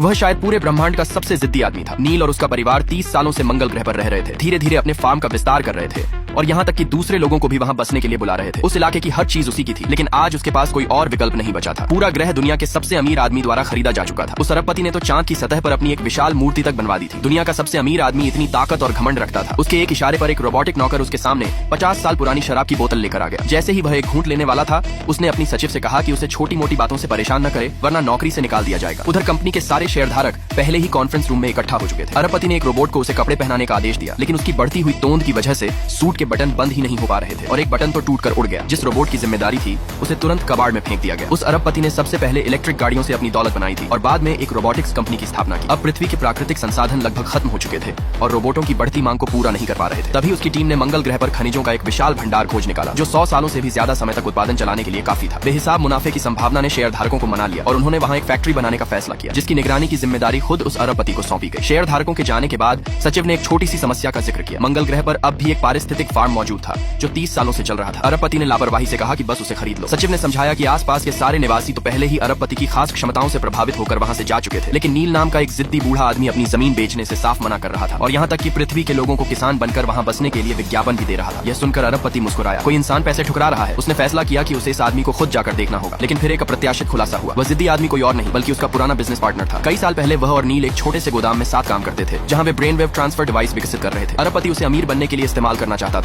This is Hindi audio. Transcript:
वह शायद पूरे ब्रह्मांड का सबसे जिद्दी आदमी था। नील और उसका परिवार 30 सालों से मंगल ग्रह पर रह रहे थे, धीरे धीरे अपने फार्म का विस्तार कर रहे थे और यहाँ तक कि दूसरे लोगों को भी वहाँ बसने के लिए बुला रहे थे। उस इलाके की हर चीज उसी की थी, लेकिन आज उसके पास कोई और विकल्प नहीं बचा था। पूरा ग्रह दुनिया के सबसे अमीर आदमी द्वारा खरीदा जा चुका था। उस अरबपति ने तो चांद की सतह पर अपनी एक विशाल मूर्ति तक बनवा दी थी। दुनिया का सबसे अमीर आदमी इतनी ताकत और घमंड रखता था, उसके एक इशारे पर एक रोबोटिक नौकर उसके सामने 50 साल पुरानी शराब की बोतल लेकर आ गया। जैसे ही वह एक घूंट लेने वाला था, उसने अपनी सचिव से कहा कि उसे छोटी मोटी बातों से परेशान न करे, वरना नौकरी से निकाल दिया जाएगा। उधर कंपनी के सारे शेयरधारक पहले ही कॉन्फ्रेंस रूम में इकट्ठा हो चुके थे। अरबपति ने एक रोबोट को उसे कपड़े पहनाने का आदेश दिया, लेकिन उसकी बढ़ती हुई तोंद की वजह से सूट के बटन बंद ही नहीं हो पा रहे थे और एक बटन तो टूटकर उड़ गया। जिस रोबोट की जिम्मेदारी थी, उसे तुरंत कबाड़ में फेंक दिया गया। उस अरबपति ने सबसे पहले इलेक्ट्रिक गाड़ियों से अपनी दौलत बनाई थी और बाद में एक रोबोटिक्स कंपनी की स्थापना की। अब पृथ्वी के प्राकृतिक संसाधन लगभग खत्म हो चुके थे और रोबोटों की बढ़ती मांग को पूरा नहीं कर पा रहे थे। तभी उसकी टीम ने मंगल ग्रह पर खनिजों का एक विशाल भंडार खोज निकाला, जो 100 सालों से भी ज्यादा समय तक उत्पादन चलाने के लिए काफी था। बेहिसाब मुनाफे की संभावना ने शेयरधारकों को मना लिया और उन्होंने वहाँ एक फैक्ट्री बनाने का फैसला किया, जिसकी निगरानी की जिम्मेदारी खुद उस अरबपति को सौंपी गई। शेयरधारकों के जाने के बाद सचिव ने एक छोटी सी समस्या का जिक्र किया। मंगल ग्रह पर अब भी एक पारिस्थितिक फार्म मौजूद था, जो 30 सालों से चल रहा था। अरबपति ने लापरवाही से कहा कि बस उसे खरीद लो। सचिव ने समझाया कि आसपास के सारे निवासी तो पहले ही अरबपति की खास क्षमताओं से प्रभावित होकर वहाँ से जा चुके थे, लेकिन नील नाम का एक जिद्दी बूढ़ा आदमी अपनी जमीन बेचने से साफ मना कर रहा था और यहाँ तक कि पृथ्वी के लोगों को किसान बनकर वहाँ बसने के लिए विज्ञापन भी दे रहा था। यह सुनकर अरबपति मुस्कुराया। कोई इंसान पैसे ठुकरा रहा है। उसने फैसला किया कि उसे इस आदमी को खुद जाकर देखना होगा, लेकिन फिर एक अप्रत्याशित खुलासा हुआ। वह जिद्दी आदमी कोई और नहीं बल्कि उसका पुराना बिजनेस पार्टनर था। कई साल पहले वह और नील एक छोटे से गोदाम में साथ काम करते थे, जहाँ वे ब्रेन वेव ट्रांसफर डिवाइस विकसित कर रहे थे। अरबपति उसे अमीर बनने के लिए इस्तेमाल करना चाहता